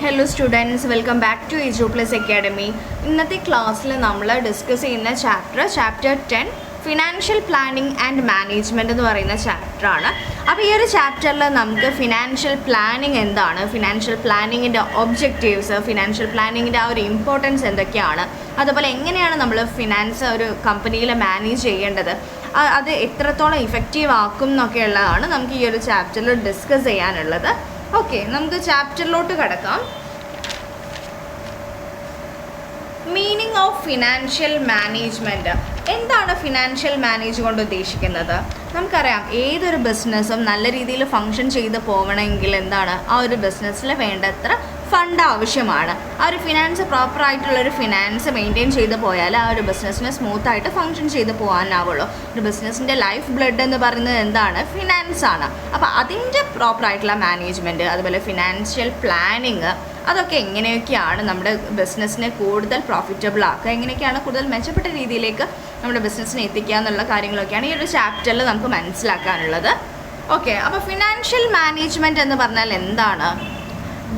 Hello students, welcome back to EJO Plus Academy. ഇന്നത്തെ ക്ലാസ്സിൽ നമ്മൾ ഡിസ്കസ് ചെയ്യുന്ന chapter 10 financial planning and management എന്ന് പറയുന്ന ചാപ്റ്ററാണ്. അപ്പോൾ ഈ ഒരു ചാപ്റ്ററിൽ നമുക്ക് ഫിനാൻഷ്യൽ പ്ലാനിങ് എന്താണ്, ഫിനാൻഷ്യൽ പ്ലാനിങ്ങിൻ്റെ ഒബ്ജക്റ്റീവ്സ്, ഫിനാൻഷ്യൽ പ്ലാനിങ്ങിൻ്റെ ആ ഒരു ഇമ്പോർട്ടൻസ് എന്തൊക്കെയാണ്, അതുപോലെ എങ്ങനെയാണ് നമ്മൾ ഫിനാൻസ് ഒരു കമ്പനിയിൽ മാനേജ് ചെയ്യേണ്ടത്, അത് എത്രത്തോളം ഇഫക്റ്റീവ് ആക്കും എന്നൊക്കെയുള്ളതാണ് നമുക്ക് ഈ ഒരു ചാപ്റ്ററിൽ ഡിസ്കസ് ചെയ്യാനുള്ളത്. ഓക്കെ, നമുക്ക് ചാപ്റ്ററിലോട്ട് കിടക്കാം. Meaning of financial management. എന്താണ് ഫിനാൻഷ്യൽ മാനേജ് കൊണ്ട് ഉദ്ദേശിക്കുന്നത്? നമുക്കറിയാം, ഏതൊരു ബിസിനസ്സും നല്ല രീതിയിൽ ഫങ്ഷൻ ചെയ്ത് പോകണമെങ്കിൽ എന്താണ്, ആ ഒരു ബിസിനസ്സിൽ വേണ്ടത്ര ഫണ്ട് ആവശ്യമാണ്. ആ ഒരു ഫിനാൻസ് പ്രോപ്പറായിട്ടുള്ളൊരു ഫിനാൻസ് മെയിൻറ്റെയിൻ ചെയ്ത് പോയാൽ ആ ഒരു ബിസിനസ്സിന് സ്മൂത്തായിട്ട് ഫങ്ഷൻ ചെയ്ത് പോകാനാവുള്ളൂ. ഒരു ബിസിനസ്സിൻ്റെ ലൈഫ് ബ്ലഡ് എന്ന് പറയുന്നത് എന്താണ്? ഫിനാൻസ് ആണ്. അപ്പോൾ അതിൻ്റെ പ്രോപ്പറായിട്ടുള്ള മാനേജ്മെൻറ്റ്, അതുപോലെ ഫിനാൻഷ്യൽ പ്ലാനിങ്, അതൊക്കെ എങ്ങനെയൊക്കെയാണ് നമ്മുടെ ബിസിനസ്സിനെ കൂടുതൽ പ്രോഫിറ്റബിൾ ആക്കുക, എങ്ങനെയൊക്കെയാണ് കൂടുതൽ മെച്ചപ്പെട്ട രീതിയിലേക്ക് നമ്മുടെ ബിസിനസ്സിനെ എത്തിക്കുക എന്നുള്ള കാര്യങ്ങളൊക്കെയാണ് ഈ ഒരു ചാപ്റ്ററിൽ നമുക്ക് മനസ്സിലാക്കാനുള്ളത്. ഓക്കെ, അപ്പോൾ ഫിനാൻഷ്യൽ മാനേജ്മെൻറ്റ് എന്ന് പറഞ്ഞാൽ എന്താണ്?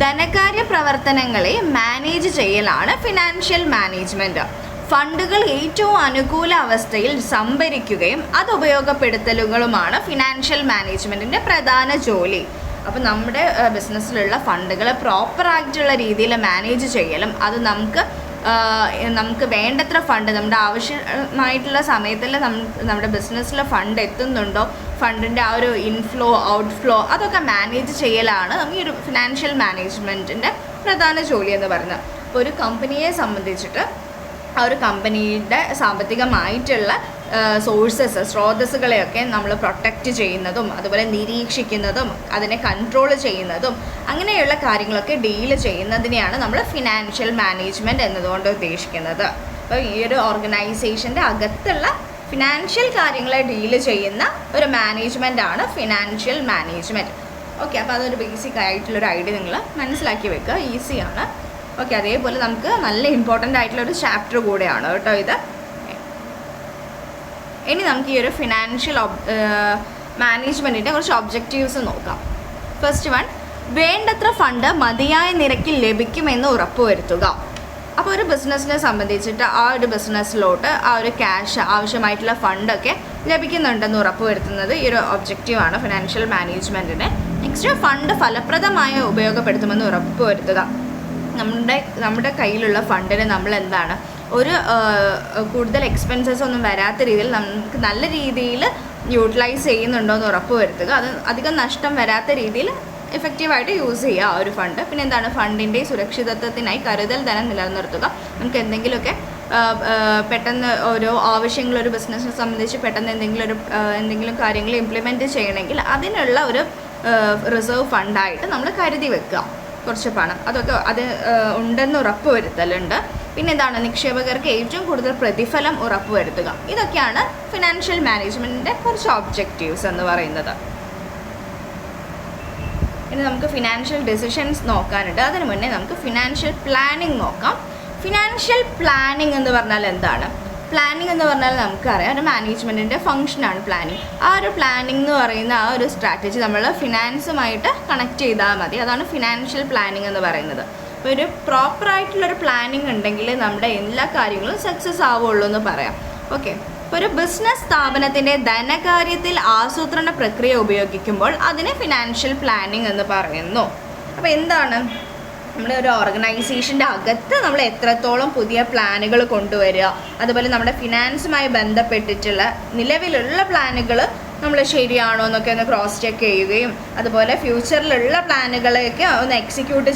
ധനകാര്യ പ്രവർത്തനങ്ങളെ മാനേജ് ചെയ്യലാണ് ഫിനാൻഷ്യൽ മാനേജ്മെൻറ്റ്. ഫണ്ടുകൾ ഏറ്റവും അനുകൂല അവസ്ഥയിൽ സംഭരിക്കുകയും അത് ഉപയോഗപ്പെടുത്തലുകളുമാണ് ഫിനാൻഷ്യൽ മാനേജ്മെൻറ്റിൻ്റെ പ്രധാന ജോലി. അപ്പോൾ നമ്മുടെ ബിസിനസ്സിലുള്ള ഫണ്ടുകൾ പ്രോപ്പറായിട്ടുള്ള രീതിയിൽ മാനേജ് ചെയ്യലും, അത് നമുക്ക് വേണ്ടത്ര ഫണ്ട് നമ്മുടെ ആവശ്യമായിട്ടുള്ള സമയത്തിൽ നമ്മുടെ ബിസിനസ്സിൽ ഫണ്ട് എത്തുന്നുണ്ടോ, ഫണ്ടിൻ്റെ ആ ഒരു ഇൻഫ്ലോ ഔട്ട്ഫ്ലോ അതൊക്കെ മാനേജ് ചെയ്യലാണ് ഈ ഒരു ഫിനാൻഷ്യൽ മാനേജ്മെൻറ്റിൻ്റെ പ്രധാന ജോലി എന്ന് പറയുന്നത്. അപ്പോൾ ഒരു കമ്പനിയെ സംബന്ധിച്ചിട്ട് ആ ഒരു കമ്പനിയുടെ സാമ്പത്തികമായിട്ടുള്ള സ്രോതസ്സുകളെയൊക്കെ നമ്മൾ പ്രൊട്ടക്റ്റ് ചെയ്യുന്നതും, അതുപോലെ നിരീക്ഷിക്കുന്നതും, അതിനെ കൺട്രോൾ ചെയ്യുന്നതും, അങ്ങനെയുള്ള കാര്യങ്ങളൊക്കെ ഡീൽ ചെയ്യുന്നതിനെയാണ് നമ്മൾ ഫിനാൻഷ്യൽ മാനേജ്മെൻറ്റ് എന്നതുകൊണ്ട് ഉദ്ദേശിക്കുന്നത്. അപ്പോൾ ഈ ഒരു ഓർഗനൈസേഷൻ്റെ അകത്തുള്ള ഫിനാൻഷ്യൽ കാര്യങ്ങളെ ഡീൽ ചെയ്യുന്ന ഒരു മാനേജ്മെൻറ്റാണ് ഫിനാൻഷ്യൽ മാനേജ്മെൻറ്റ്. ഓക്കെ, അപ്പോൾ അതൊരു ബേസിക് ആയിട്ടുള്ളൊരു ഐഡിയ നിങ്ങൾ മനസ്സിലാക്കി വെക്കുക, ഈസിയാണ്. ഓക്കെ, അതേപോലെ നമുക്ക് നല്ല ഇമ്പോർട്ടൻ്റ് ആയിട്ടുള്ളൊരു ചാപ്റ്റർ കൂടെയാണ് കേട്ടോ ഇത്. ഇനി നമുക്ക് ഈ ഒരു ഫിനാൻഷ്യൽ മാനേജ്മെൻറ്റിൻ്റെ കുറച്ച് ഒബ്ജക്റ്റീവ്സ് നോക്കാം. ഫസ്റ്റ് വൺ, വേണ്ടത്ര ഫണ്ട് മതിയായ നിരക്കിൽ ലഭിക്കുമെന്ന് ഉറപ്പുവരുത്തുക. അപ്പോൾ ഒരു ബിസിനസ്സിനെ സംബന്ധിച്ചിട്ട് ആ ഒരു ബിസിനസ്സിലോട്ട് ആ ഒരു ക്യാഷ്, ആവശ്യമായിട്ടുള്ള ഫണ്ടൊക്കെ ലഭിക്കുന്നുണ്ടെന്ന് ഉറപ്പുവരുത്തുന്നത് ഈ ഒരു ഒബ്ജക്റ്റീവാണ് ഫിനാൻഷ്യൽ മാനേജ്മെൻറ്റിന്. നെക്സ്റ്റ്, ഫണ്ട് ഫലപ്രദമായി ഉപയോഗപ്പെടുത്തുമെന്ന് ഉറപ്പുവരുത്തുക. നമ്മുടെ കയ്യിലുള്ള ഫണ്ടിന് നമ്മൾ എന്താണ്, ഒരു കൂടുതൽ എക്സ്പെൻസസ് ഒന്നും വരാത്ത രീതിയിൽ നമുക്ക് നല്ല രീതിയിൽ യൂട്ടിലൈസ് ചെയ്യുന്നുണ്ടോ എന്ന് ഉറപ്പ് വരുത്തുക. അത് അധികം നഷ്ടം വരാത്ത രീതിയിൽ എഫക്റ്റീവായിട്ട് യൂസ് ചെയ്യുക ആ ഒരു ഫണ്ട്. പിന്നെ എന്താണ്, ഫണ്ടിൻ്റെ സുരക്ഷിതത്വത്തിനായി കരുതൽ ധനം നിലനിർത്തുക. നമുക്ക് എന്തെങ്കിലുമൊക്കെ പെട്ടെന്ന് ഓരോ ആവശ്യങ്ങൾ, ഒരു ബിസിനസ്സിനെ സംബന്ധിച്ച് പെട്ടെന്ന് എന്തെങ്കിലും കാര്യങ്ങൾ ഇംപ്ലിമെൻറ്റ് ചെയ്യണമെങ്കിൽ അതിനുള്ള ഒരു റിസർവ് ഫണ്ടായിട്ട് നമ്മൾ കരുതി വെക്കുക കുറച്ച് പണം. അതൊക്കെ ഉണ്ടെന്ന് ഉറപ്പ് വരുത്തലുണ്ട്. പിന്നെ എന്താണ്, നിക്ഷേപകർക്ക് ഏറ്റവും കൂടുതൽ പ്രതിഫലം ഉറപ്പുവരുത്തുക. ഇതൊക്കെയാണ് ഫിനാൻഷ്യൽ മാനേജ്മെൻറ്റിൻ്റെ കുറച്ച് ഒബ്ജക്റ്റീവ്സ് എന്ന് പറയുന്നത്. ഇനി നമുക്ക് ഫിനാൻഷ്യൽ ഡിസിഷൻസ് നോക്കാനുണ്ട്. അതിനു മുന്നേ നമുക്ക് ഫിനാൻഷ്യൽ പ്ലാനിങ് നോക്കാം. ഫിനാൻഷ്യൽ പ്ലാനിങ് എന്ന് പറഞ്ഞാൽ എന്താണ്? പ്ലാനിങ് എന്ന് പറഞ്ഞാൽ നമുക്കറിയാം, ഒരു മാനേജ്മെൻറ്റിൻ്റെ ഫംഗ്ഷനാണ് പ്ലാനിങ്. ആ ഒരു പ്ലാനിങ് എന്ന് പറയുന്ന ആ ഒരു സ്ട്രാറ്റജി നമ്മൾ ഫിനാൻസുമായിട്ട് കണക്ട് ചെയ്താൽ മതി. അതാണ് ഫിനാൻഷ്യൽ പ്ലാനിങ് എന്ന് പറയുന്നത്. അപ്പോൾ ഒരു പ്രോപ്പറായിട്ടുള്ളൊരു പ്ലാനിങ് ഉണ്ടെങ്കിൽ നമ്മുടെ എല്ലാ കാര്യങ്ങളും സക്സസ് ആവുള്ളൂ എന്ന് പറയാം. ഓക്കെ, അപ്പോൾ ഒരു ബിസിനസ് സ്ഥാപനത്തിൻ്റെ ധനകാര്യത്തിൽ ആസൂത്രണ പ്രക്രിയ ഉപയോഗിക്കുമ്പോൾ അതിനെ ഫിനാൻഷ്യൽ പ്ലാനിങ് എന്ന് പറയുന്നു. അപ്പോൾ എന്താണ്, നമ്മുടെ ഒരു ഓർഗനൈസേഷൻ്റെ അകത്ത് നമ്മൾ എത്രത്തോളം പുതിയ പ്ലാനുകൾ കൊണ്ടുവരിക, അതുപോലെ നമ്മുടെ ഫിനാൻസുമായി ബന്ധപ്പെട്ടിട്ടുള്ള നിലവിലുള്ള പ്ലാനുകൾ നമ്മൾ ശരിയാണോ എന്നൊക്കെ ഒന്ന് ക്രോസ് ചെക്ക് ചെയ്യുകയും, അതുപോലെ ഫ്യൂച്ചറിലുള്ള പ്ലാനുകളെയൊക്കെ ഒന്ന് എക്സിക്യൂട്ട്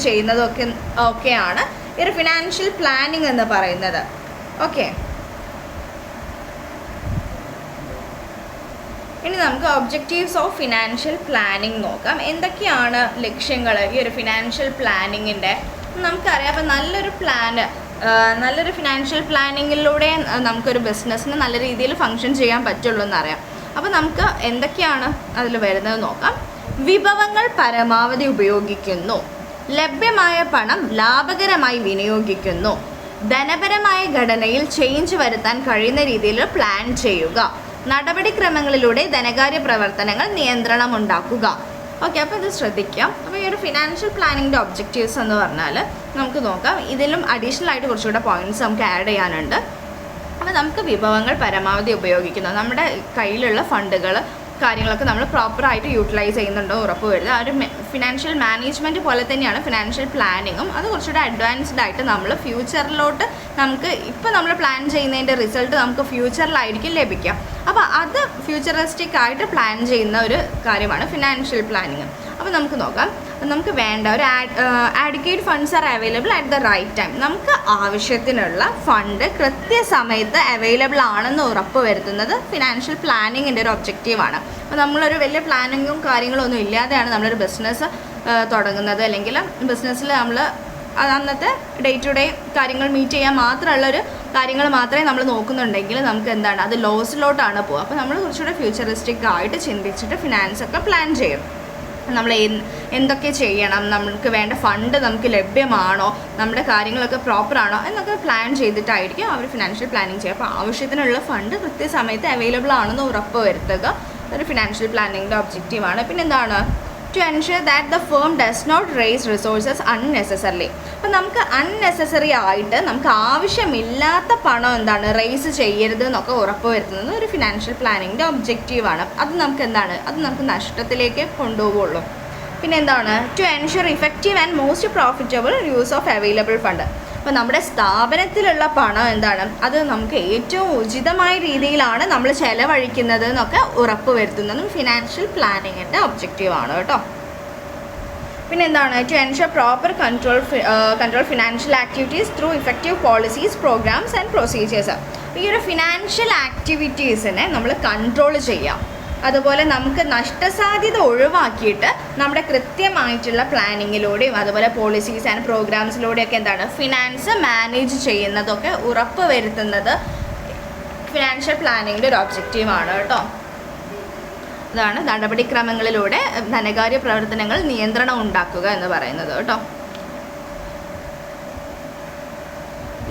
ഒക്കെയാണ് ഈ ഒരു ഫിനാൻഷ്യൽ പ്ലാനിങ് എന്ന് പറയുന്നത്. ഓക്കെ, ഇനി നമുക്ക് ഒബ്ജക്റ്റീവ്സ് ഓഫ് ഫിനാൻഷ്യൽ പ്ലാനിങ് നോക്കാം. എന്തൊക്കെയാണ് ലക്ഷ്യങ്ങൾ ഈ ഒരു ഫിനാൻഷ്യൽ പ്ലാനിങ്ങിൻ്റെ? നമുക്കറിയാം, അപ്പോൾ നല്ലൊരു ഫിനാൻഷ്യൽ പ്ലാനിങ്ങിലൂടെ നമുക്കൊരു ബിസിനസ്സിന് നല്ല രീതിയിൽ ഫങ്ഷൻ ചെയ്യാൻ പറ്റുള്ളൂ എന്നറിയാം. അപ്പോൾ നമുക്ക് എന്തൊക്കെയാണ് അതിൽ വരുന്നത് നോക്കാം. വിഭവങ്ങൾ പരമാവധി ഉപയോഗിക്കുന്നു, ലഭ്യമായ പണം ലാഭകരമായി വിനിയോഗിക്കുന്നു, ധനപരമായ ഘടനയിൽ ചേഞ്ച് വരുത്താൻ കഴിയുന്ന രീതിയിൽ പ്ലാൻ ചെയ്യുക, നടപടിക്രമങ്ങളിലൂടെ ധനകാര്യ പ്രവർത്തനങ്ങൾ നിയന്ത്രണമുണ്ടാക്കുക, ഓക്കെ, അപ്പോൾ ഇത് ശ്രദ്ധിക്കാം. അപ്പോൾ ഈ ഒരു ഫിനാൻഷ്യൽ പ്ലാനിങ്ങിൻ്റെ ഒബ്ജക്റ്റീവ്സ് എന്ന് പറഞ്ഞാൽ നമുക്ക് നോക്കാം. ഇതിലും അഡീഷണൽ ആയിട്ട് കുറച്ചുകൂടെ പോയിൻറ്റ്സ് നമുക്ക് ആഡ് ചെയ്യാനുണ്ട്. അപ്പോൾ നമുക്ക് വിഭവങ്ങൾ പരമാവധി ഉപയോഗിക്കുന്നു, നമ്മുടെ കയ്യിലുള്ള ഫണ്ടുകൾ കാര്യങ്ങളൊക്കെ നമ്മൾ പ്രോപ്പറായിട്ട് യൂട്ടിലൈസ് ചെയ്യുന്നുണ്ടോ ഉറപ്പ് വരുന്നത്. ആ ഒരു ഫിനാൻഷ്യൽ മാനേജ്മെൻറ്റ് പോലെ തന്നെയാണ് ഫിനാൻഷ്യൽ പ്ലാനിങ്ങും. അത് കുറച്ചുകൂടെ അഡ്വാൻസ്ഡ് ആയിട്ട് നമ്മൾ ഫ്യൂച്ചറിലോട്ട് നമുക്ക് ഇപ്പോൾ നമ്മൾ പ്ലാൻ ചെയ്യുന്നതിൻ്റെ റിസൾട്ട് നമുക്ക് ഫ്യൂച്ചറിലായിരിക്കും ലഭിക്കുക. അപ്പോൾ അത് ഫ്യൂച്ചറിസ്റ്റിക് ആയിട്ട് പ്ലാൻ ചെയ്യുന്ന ഒരു കാര്യമാണ് ഫിനാൻഷ്യൽ പ്ലാനിങ്. അപ്പോൾ നമുക്ക് നോക്കാം. നമുക്ക് വേണ്ട ഒരു adequate funds are available at the right time. നമുക്ക് ആവശ്യത്തിനുള്ള ഫണ്ട് കൃത്യസമയത്ത് അവൈലബിൾ ആണെന്ന് ഉറപ്പ് വരുത്തുന്നത് ഫിനാൻഷ്യൽ പ്ലാനിങ്ങിൻ്റെ ഒരു ഒബ്ജക്റ്റീവാണ്. അപ്പോൾ നമ്മളൊരു വലിയ പ്ലാനിങ്ങും കാര്യങ്ങളും ഒന്നും ഇല്ലാതെയാണ് നമ്മളൊരു ബിസിനസ് തുടങ്ങുന്നത്, അല്ലെങ്കിൽ ബിസിനസ്സിൽ നമ്മൾ അന്നത്തെ ഡേ ടു ഡേ കാര്യങ്ങൾ മീറ്റ് ചെയ്യാൻ മാത്രമുള്ളൊരു കാര്യങ്ങൾ മാത്രമേ നമ്മൾ നോക്കുന്നുണ്ടെങ്കിൽ നമുക്ക് എന്താണ് അത് ലോസിലോട്ടാണ് പോകുക. അപ്പോൾ നമ്മൾ കുറച്ചുകൂടെ ഫ്യൂച്ചറിസ്റ്റിക് ആയിട്ട് ചിന്തിച്ചിട്ട് ഫിനാൻസൊക്കെ പ്ലാൻ ചെയ്യും. നമ്മൾ എന്തൊക്കെ ചെയ്യണം, നമുക്ക് വേണ്ട ഫണ്ട് നമുക്ക് ലഭ്യമാണോ, നമ്മുടെ കാര്യങ്ങളൊക്കെ പ്രോപ്പറാണോ എന്നൊക്കെ പ്ലാൻ ചെയ്തിട്ടായിരിക്കും അവർ ഫിനാൻഷ്യൽ പ്ലാനിങ് ചെയ്യുക. അപ്പോൾ ആവശ്യത്തിനുള്ള ഫണ്ട് കൃത്യസമയത്ത് അവൈലബിൾ ആണെന്ന് ഉറപ്പ് വരുത്തുക ഒരു ഫിനാൻഷ്യൽ പ്ലാനിങ്ങിൻ്റെ ഒബ്ജക്റ്റീവാണ്. പിന്നെ എന്താണ്, to ensure that the firm does not raise resources unnecessarily. അപ്പോൾ നമുക്ക് അൺനെസസറി ആയിട്ട് നമുക്ക് ആവശ്യമില്ലാത്ത പണം എന്താണ് റേസ് ചെയ്യരുത് എന്നൊക്കെ ഉറപ്പ് വരുത്തുന്നത് ഒരു ഫിനാൻഷ്യൽ പ്ലാനിങ്ങിൻ്റെ ഒബ്ജക്റ്റീവാണ്. അത് നമുക്ക് എന്താണ്, അത് നമുക്ക് നഷ്ടത്തിലേക്ക് കൊണ്ടുപോകുള്ളൂ. പിന്നെ എന്താണ്, to ensure effective and most profitable use of available fund. അപ്പോൾ നമ്മുടെ സ്ഥാപനത്തിലുള്ള പണം എന്താണ് അത് നമുക്ക് ഏറ്റവും ഉചിതമായ രീതിയിലാണ് നമ്മൾ ചെലവഴിക്കുന്നത് എന്നൊക്കെ ഉറപ്പ് വരുത്തുന്നതും ഫിനാൻഷ്യൽ പ്ലാനിങ്ങിൻ്റെ ഒബ്ജക്റ്റീവാണ് കേട്ടോ. പിന്നെ എന്താണ്, to ensure proper control financial activities through effective policies programmes and procedures. ഈ ഒരു ഫിനാൻഷ്യൽ ആക്ടിവിറ്റീസിനെ നമ്മൾ കൺട്രോൾ ചെയ്യാം. അതുപോലെ നമുക്ക് നഷ്ടസാധ്യത ഒഴിവാക്കിയിട്ട് നമ്മുടെ കൃത്യമായിട്ടുള്ള പ്ലാനിങ്ങിലൂടെയും അതുപോലെ പോളിസീസ് ആൻഡ് പ്രോഗ്രാംസിലൂടെയൊക്കെ എന്താണ് ഫിനാൻസ് മാനേജ് ചെയ്യുന്നതൊക്കെ ഉറപ്പ് വരുത്തുന്നത് ഫിനാൻഷ്യൽ പ്ലാനിങ്ങിൻ്റെ ഒരു ഒബ്ജക്റ്റീവാണ് കേട്ടോ. അതാണ് നടപടിക്രമങ്ങളിലൂടെ ധനകാര്യ പ്രവർത്തനങ്ങൾ നിയന്ത്രണം ഉണ്ടാക്കുക എന്ന് പറയുന്നത് കേട്ടോ.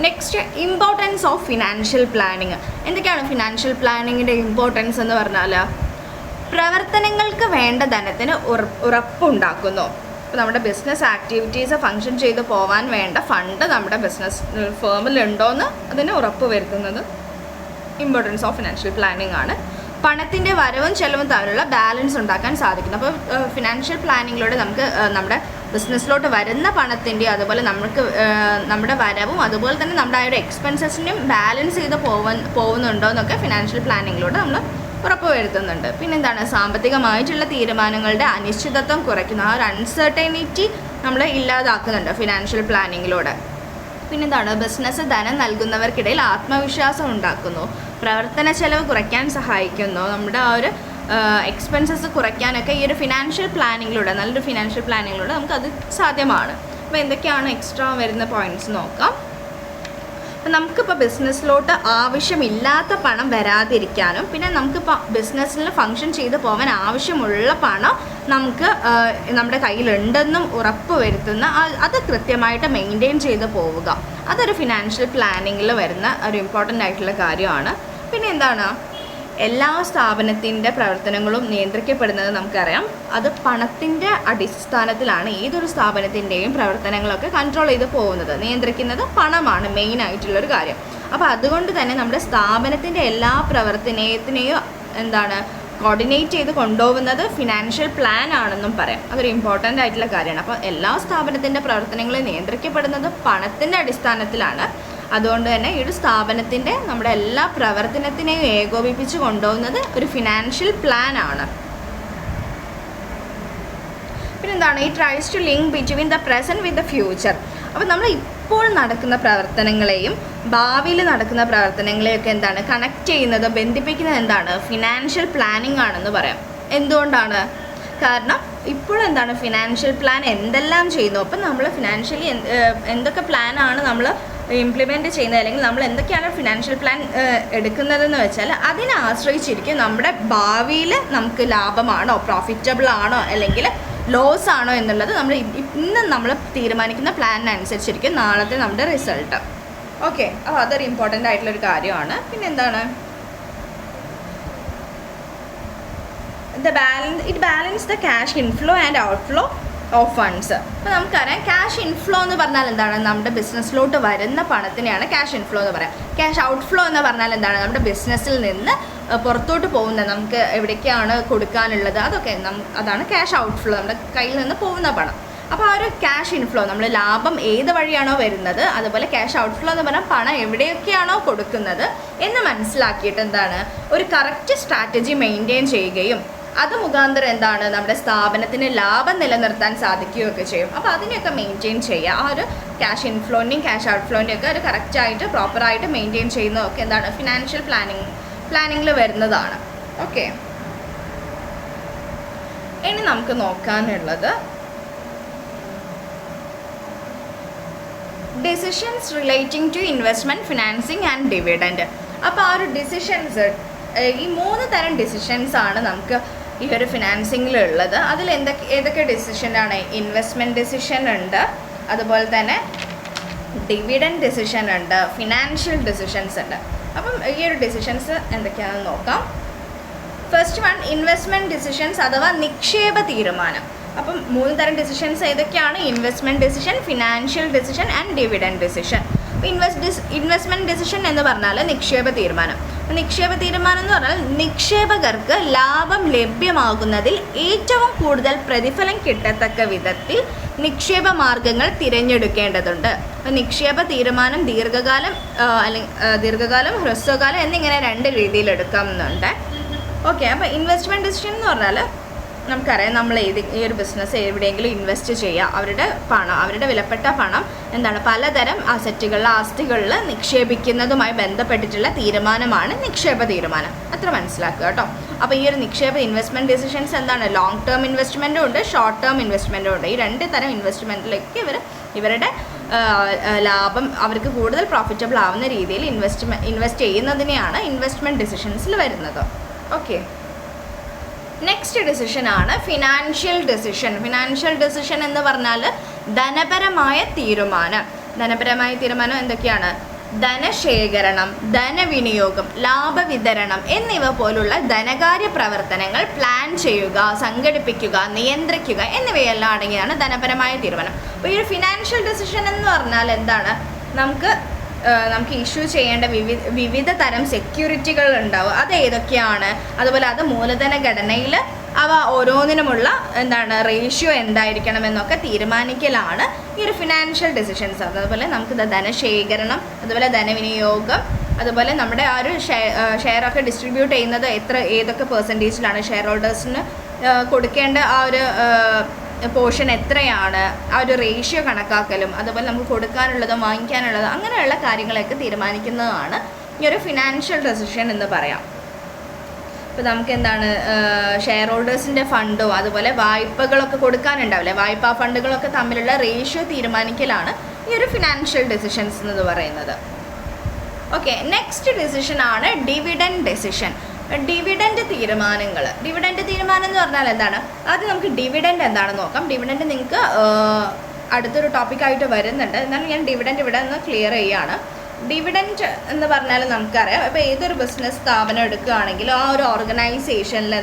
Next, importance of financial planning. എന്തൊക്കെയാണ് ഫിനാൻഷ്യൽ പ്ലാനിങ്ങിൻ്റെ ഇമ്പോർട്ടൻസ് എന്ന് പറഞ്ഞാൽ, പ്രവർത്തനങ്ങൾക്ക് വേണ്ട ധനത്തിന് ഉറപ്പുണ്ടാക്കുന്നു. ഇപ്പോൾ നമ്മുടെ ബിസിനസ് ആക്ടിവിറ്റീസ് ഫങ്ഷൻ ചെയ്ത് പോകാൻ വേണ്ട ഫണ്ട് നമ്മുടെ ബിസിനസ് ഫേമിലുണ്ടോയെന്ന് അതിന് ഉറപ്പ് വരുത്തുന്നത് ഇമ്പോർട്ടൻസ് ഓഫ് ഫിനാൻഷ്യൽ പ്ലാനിങ് ആണ്. പണത്തിൻ്റെ വരവും ചെലവും തമ്മിലുള്ള ബാലൻസ് ഉണ്ടാക്കാൻ സാധിക്കുന്നു. അപ്പോൾ ഫിനാൻഷ്യൽ പ്ലാനിങ്ങിലൂടെ നമുക്ക് നമ്മുടെ ബിസിനസ്സിലോട്ട് വരുന്ന പണത്തിൻ്റെ അതുപോലെ നമുക്ക് നമ്മുടെ വരവും അതുപോലെ തന്നെ നമ്മുടെ ആ ഒരു എക്സ്പെൻസസിനെയും ബാലൻസ് ചെയ്ത് പോകുന്നുണ്ടോ എന്നൊക്കെ ഫിനാൻഷ്യൽ പ്ലാനിങ്ങിലൂടെ നമ്മൾ ഉറപ്പ് വരുത്തുന്നുണ്ട്. പിന്നെന്താണ്, സാമ്പത്തികമായിട്ടുള്ള തീരുമാനങ്ങളുടെ അനിശ്ചിതത്വം കുറയ്ക്കുന്ന ആ ഒരു അൺസർട്ടനിറ്റി നമ്മൾ ഇല്ലാതാക്കുന്നുണ്ട് ഫിനാൻഷ്യൽ പ്ലാനിങ്ങിലൂടെ. പിന്നെന്താണ്, ബിസിനസ് ധനം നൽകുന്നവർക്കിടയിൽ ആത്മവിശ്വാസം ഉണ്ടാക്കുന്നു, പ്രവർത്തന ചെലവ് കുറയ്ക്കാൻ സഹായിക്കുന്നു, നമ്മുടെ ആ ഒരു എക്സ്പെൻസസ് കുറയ്ക്കാനൊക്കെ ഈ ഒരു ഫിനാൻഷ്യൽ പ്ലാനിങ്ങിലൂടെ നല്ലൊരു ഫിനാൻഷ്യൽ പ്ലാനിങ്ങിലൂടെ നമുക്കത് സാധ്യമാണ്. അപ്പോൾ എന്തൊക്കെയാണ് എക്സ്ട്രാ വരുന്ന പോയിൻറ്റ്സ് നോക്കാം. അപ്പം നമുക്കിപ്പോൾ ബിസിനസ്സിലോട്ട് ആവശ്യമില്ലാത്ത പണം വരാതിരിക്കാനും പിന്നെ നമുക്കിപ്പോൾ ബിസിനസ്സിൽ ഫങ്ഷൻ ചെയ്ത് പോകാൻ ആവശ്യമുള്ള പണം നമുക്ക് നമ്മുടെ കയ്യിലുണ്ടെന്നും ഉറപ്പ് വരുത്തുന്ന അത് കൃത്യമായിട്ട് മെയിൻറ്റെയിൻ ചെയ്ത് പോവുക, അതൊരു ഫിനാൻഷ്യൽ പ്ലാനിങ്ങിൽ വരുന്ന ഒരു ഇമ്പോർട്ടൻ്റ് ആയിട്ടുള്ള കാര്യമാണ്. പിന്നെ എന്താണ്, എല്ലാ സ്ഥാപനത്തിൻ്റെ പ്രവർത്തനങ്ങളും നിയന്ത്രിക്കപ്പെടുന്നത് നമുക്കറിയാം. അത് പണത്തിൻ്റെ അടിസ്ഥാനത്തിലാണ് ഏതൊരു സ്ഥാപനത്തിൻ്റെയും പ്രവർത്തനങ്ങളൊക്കെ കൺട്രോൾ ചെയ്ത് പോകുന്നത്. നിയന്ത്രിക്കുന്നത് പണമാണ് മെയിനായിട്ടുള്ളൊരു കാര്യം. അപ്പോൾ അതുകൊണ്ട് തന്നെ നമ്മുടെ സ്ഥാപനത്തിൻ്റെ എല്ലാ പ്രവർത്തനത്തിനെയും എന്താണ് കോർഡിനേറ്റ് ചെയ്ത് കൊണ്ടുപോകുന്നത് ഫിനാൻഷ്യൽ പ്ലാൻ ആണെന്നും പറയാം. അതൊരു ഇമ്പോർട്ടൻ്റ് ആയിട്ടുള്ള കാര്യമാണ്. അപ്പോൾ എല്ലാ സ്ഥാപനത്തിൻ്റെ പ്രവർത്തനങ്ങളും നിയന്ത്രിക്കപ്പെടുന്നത് പണത്തിൻ്റെ അടിസ്ഥാനത്തിലാണ്. അതുകൊണ്ട് തന്നെ ഈ ഒരു സ്ഥാപനത്തിൻ്റെ നമ്മുടെ എല്ലാ പ്രവർത്തനത്തിനെയും ഏകോപിപ്പിച്ച് കൊണ്ടുപോകുന്നത് ഒരു ഫിനാൻഷ്യൽ പ്ലാൻ ആണ്. പിന്നെന്താണ്, ഈ tries to link between the present with the future. അപ്പോൾ നമ്മൾ ഇപ്പോൾ നടക്കുന്ന പ്രവർത്തനങ്ങളെയും ഭാവിയിൽ നടക്കുന്ന പ്രവർത്തനങ്ങളെയൊക്കെ എന്താണ് കണക്ട് ചെയ്യുന്നത്, ബന്ധിപ്പിക്കുന്നത് എന്താണ് ഫിനാൻഷ്യൽ പ്ലാനിങ് ആണെന്ന് പറയാം. എന്തുകൊണ്ടാണ്? കാരണം ഇപ്പോൾ എന്താണ് ഫിനാൻഷ്യൽ പ്ലാൻ എന്തെല്ലാം ചെയ്യുന്നു, അപ്പം നമ്മൾ ഫിനാൻഷ്യലി എന്തൊക്കെ പ്ലാനാണ് നമ്മൾ ഇംപ്ലിമെൻറ്റ് ചെയ്യുന്നത്, അല്ലെങ്കിൽ നമ്മൾ എന്തൊക്കെയാണ് ഫിനാൻഷ്യൽ പ്ലാൻ എടുക്കുന്നതെന്ന് വെച്ചാൽ അതിനെ ആശ്രയിച്ചിരിക്കും നമ്മുടെ ഭാവിയിൽ നമുക്ക് ലാഭമാണോ പ്രോഫിറ്റബിൾ ആണോ അല്ലെങ്കിൽ ലോസ് ആണോ എന്നുള്ളത് നമ്മൾ ഇന്ന് നമ്മൾ തീരുമാനിക്കുന്ന പ്ലാനിനനുസരിച്ചിരിക്കും നാളത്തെ നമ്മുടെ റിസൾട്ട്. ഓക്കെ, അപ്പോൾ അതൊരു ഇമ്പോർട്ടൻ്റ് ആയിട്ടുള്ളൊരു കാര്യമാണ്. പിന്നെ എന്താണ്, it balance the cash inflow and outflow of funds. അപ്പോൾ നമുക്കറിയാം ക്യാഷ് ഇൻഫ്ലോ എന്ന് പറഞ്ഞാൽ എന്താണ്? നമ്മുടെ ബിസിനസ്സിലോട്ട് വരുന്ന പണത്തിനെയാണ് ക്യാഷ് ഇൻഫ്ലോ എന്ന് പറയാം. ക്യാഷ് ഔട്ട്ഫ്ലോ എന്ന് പറഞ്ഞാൽ എന്താണ്? നമ്മുടെ ബിസിനസ്സിൽ നിന്ന് പുറത്തോട്ട് പോകുന്ന, നമുക്ക് എവിടേക്കാണ് കൊടുക്കാനുള്ളത് അതൊക്കെ അതാണ് ക്യാഷ് ഔട്ട്ഫ്ലോ, നമ്മുടെ കയ്യിൽ നിന്ന് പോകുന്ന പണം. അപ്പോൾ ആ ഒരു ക്യാഷ് ഇൻഫ്ലോ, നമ്മൾ ലാഭം ഏത് വഴിയാണോ വരുന്നത്, അതുപോലെ ക്യാഷ് ഔട്ട്ഫ്ലോ എന്ന് പറഞ്ഞാൽ പണം എവിടെയൊക്കെയാണോ കൊടുക്കുന്നത് എന്ന് മനസ്സിലാക്കിയിട്ട് എന്താണ്, ഒരു കറക്റ്റ് സ്ട്രാറ്റജി മെയിൻറ്റെയിൻ ചെയ്യുകയും അത് മുഖാന്തരം എന്താണ്, നമ്മുടെ സ്ഥാപനത്തിന് ലാഭം നിലനിർത്താൻ സാധിക്കുകയൊക്കെ ചെയ്യും. അപ്പോൾ അതിനെയൊക്കെ മെയിൻറ്റെയിൻ ചെയ്യുക. ആ ഒരു ക്യാഷ് ഇൻഫ്ലോൻ്റെയും ക്യാഷ് ഔട്ട്ഫ്ലോൻ്റെയും ഒക്കെ ഒരു കറക്റ്റായിട്ട് പ്രോപ്പറായിട്ട് മെയിൻറ്റെയിൻ ചെയ്യുന്നതൊക്കെ എന്താണ്, ഫിനാൻഷ്യൽ പ്ലാനിങ്ങിൽ വരുന്നതാണ്. ഓക്കെ, ഇനി നമുക്ക് നോക്കാനുള്ളത് decisions relating to investment, financing and dividend. അപ്പോൾ ആ ഒരു ഡിസിഷൻസ്, ഈ 3 തരം ഡിസിഷൻസ് ആണ് നമുക്ക് ഈ ഒരു ഫിനാൻസിങ്ങിലുള്ളത്. അതിൽ ഏതൊക്കെ ഡിസിഷനാണ്? ഇൻവെസ്റ്റ്മെൻറ്റ് ഡിസിഷൻ ഉണ്ട്, അതുപോലെ തന്നെ ഡിവിഡൻഡ് ഡിസിഷൻ ഉണ്ട്, ഫിനാൻഷ്യൽ ഡിസിഷൻസ് ഉണ്ട്. അപ്പം ഈ ഒരു ഡിസിഷൻസ് എന്തൊക്കെയാണെന്ന് നോക്കാം. ഫസ്റ്റ് വൺ, ഇൻവെസ്റ്റ്മെൻറ്റ് ഡിസിഷൻസ് അഥവാ നിക്ഷേപ തീരുമാനം. അപ്പം 3 തരം ഡിസിഷൻസ് ഏതൊക്കെയാണ്? Investment decision, financial decision and dividend decision. Investment decision എന്ന് പറഞ്ഞാൽ നിക്ഷേപ തീരുമാനം. നിക്ഷേപ തീരുമാനം എന്ന് പറഞ്ഞാൽ നിക്ഷേപകർക്ക് ലാഭം ലഭ്യമാകുന്നതിൽ ഏറ്റവും കൂടുതൽ പ്രതിഫലം കിട്ടത്തക്ക വിധത്തിൽ നിക്ഷേപ മാർഗങ്ങൾ തിരഞ്ഞെടുക്കേണ്ടതുണ്ട്. നിക്ഷേപ തീരുമാനം ദീർഘകാലം ഹ്രസ്വകാലം എന്നിങ്ങനെ 2 രീതിയിൽ എടുക്കാമെന്നുണ്ട്. ഓക്കെ, അപ്പോൾ ഇൻവെസ്റ്റ്മെൻറ്റ് ഡിസിഷൻ എന്ന് പറഞ്ഞാൽ നമുക്കറിയാം, നമ്മൾ ഈ ഒരു ബിസിനസ് എവിടെയെങ്കിലും ഇൻവെസ്റ്റ് ചെയ്യുക, അവരുടെ വിലപ്പെട്ട പണം എന്താണ്, പലതരം ആസ്തികളിൽ നിക്ഷേപിക്കുന്നതുമായി ബന്ധപ്പെട്ടിട്ടുള്ള തീരുമാനമാണ് നിക്ഷേപ തീരുമാനം. അത്ര മനസ്സിലാക്കുക കേട്ടോ. അപ്പോൾ ഈ ഒരു ഇൻവെസ്റ്റ്മെൻറ്റ് ഡിസിഷൻസ് എന്താണ്? ലോങ് ടേം ഇൻവെസ്റ്റ്മെൻറ്റും ഉണ്ട്, ഷോർട്ട് ടേം ഇൻവെസ്റ്റ്മെൻറ്റും ഉണ്ട്. ഈ 2 തരം ഇൻവെസ്റ്റ്മെൻറ്റിലേക്ക് ഇവരുടെ ലാഭം അവർക്ക് കൂടുതൽ പ്രോഫിറ്റബിൾ ആവുന്ന രീതിയിൽ ഇൻവെസ്റ്റ് ചെയ്യുന്നതിനെയാണ് ഇൻവെസ്റ്റ്മെൻറ്റ് ഡിസിഷൻസിൽ വരുന്നത്. ഓക്കെ, നെക്സ്റ്റ് ഡിസിഷനാണ് ഫിനാൻഷ്യൽ ഡിസിഷൻ. ഫിനാൻഷ്യൽ ഡിസിഷൻ എന്ന് പറഞ്ഞാൽ ധനപരമായ തീരുമാനം. ധനപരമായ തീരുമാനം എന്തൊക്കെയാണ്? ധനശേഖരണം, ധനവിനിയോഗം, ലാഭവിതരണം എന്നിവ പോലുള്ള ധനകാര്യ പ്രവർത്തനങ്ങൾ പ്ലാൻ ചെയ്യുക, സംഘടിപ്പിക്കുക, നിയന്ത്രിക്കുക എന്നിവയെല്ലാം അടങ്ങിയാണ് ധനപരമായ തീരുമാനം. അപ്പോൾ ഈ ഒരു ഫിനാൻഷ്യൽ ഡിസിഷൻ എന്ന് പറഞ്ഞാൽ എന്താണ്? നമുക്ക് ഇഷ്യൂ ചെയ്യേണ്ട വിവിധ തരം സെക്യൂരിറ്റികൾ ഉണ്ടാവും. അത് ഏതൊക്കെയാണ്, അതുപോലെ അത് മൂലധന ഘടനയിൽ അവ ഓരോന്നിനുമുള്ള റേഷ്യോ എന്തായിരിക്കണം എന്നൊക്കെ തീരുമാനിക്കലാണ് ഈ ഒരു ഫിനാൻഷ്യൽ ഡിസിഷൻസ്. അതുപോലെ നമുക്ക് ധനശേഖരണം, അതുപോലെ ധനവിനിയോഗം, അതുപോലെ നമ്മുടെ ആ ഒരു ഷെയറൊക്കെ ഡിസ്ട്രിബ്യൂട്ട് ചെയ്യുന്നത് ഏതൊക്കെ പെർസെൻറ്റേജിലാണ് ഷെയർ ഹോൾഡേഴ്സിന് കൊടുക്കേണ്ട ആ ഒരു പോർഷൻ എത്രയാണ്, ആ ഒരു റേഷ്യോ കണക്കാക്കലും, അതുപോലെ നമുക്ക് കൊടുക്കാനുള്ളതും വാങ്ങിക്കാനുള്ളതും അങ്ങനെയുള്ള കാര്യങ്ങളൊക്കെ തീരുമാനിക്കുന്നതാണ് ഈ ഒരു ഫിനാൻഷ്യൽ ഡിസിഷൻ എന്ന് പറയാം. ഇപ്പോൾ നമുക്ക് ഷെയർ ഹോൾഡേഴ്സിൻ്റെ ഫണ്ടോ അതുപോലെ വായ്പകളൊക്കെ കൊടുക്കാനുണ്ടാവില്ലേ, വായ്പാ ഫണ്ടുകളൊക്കെ തമ്മിലുള്ള റേഷ്യോ തീരുമാനിക്കലാണ് ഈ ഒരു ഫിനാൻഷ്യൽ ഡിസിഷൻസ് എന്ന് പറയുന്നത്. ഓക്കെ, നെക്സ്റ്റ് ഡിസിഷനാണ് ഡിവിഡൻഡ് ഡിസിഷൻ. ഡിവിഡൻഡ് തീരുമാനം എന്ന് പറഞ്ഞാൽ എന്താണ്? ആദ്യം നമുക്ക് ഡിവിഡൻഡ് എന്താണെന്ന് നോക്കാം. ഡിവിഡൻഡ് നിങ്ങൾക്ക് അടുത്തൊരു ടോപ്പിക്കായിട്ട് വരുന്നുണ്ട്, എന്നാലും ഞാൻ ഡിവിഡൻഡ് ഇവിടെ നിന്ന് ക്ലിയർ ചെയ്യുകയാണ്. ഡിവിഡൻഡ് എന്ന് പറഞ്ഞാൽ നമുക്കറിയാം, ഇപ്പോൾ ഏതൊരു ബിസിനസ് സ്ഥാപനം എടുക്കുകയാണെങ്കിലും ആ ഒരു ഓർഗനൈസേഷനിൽ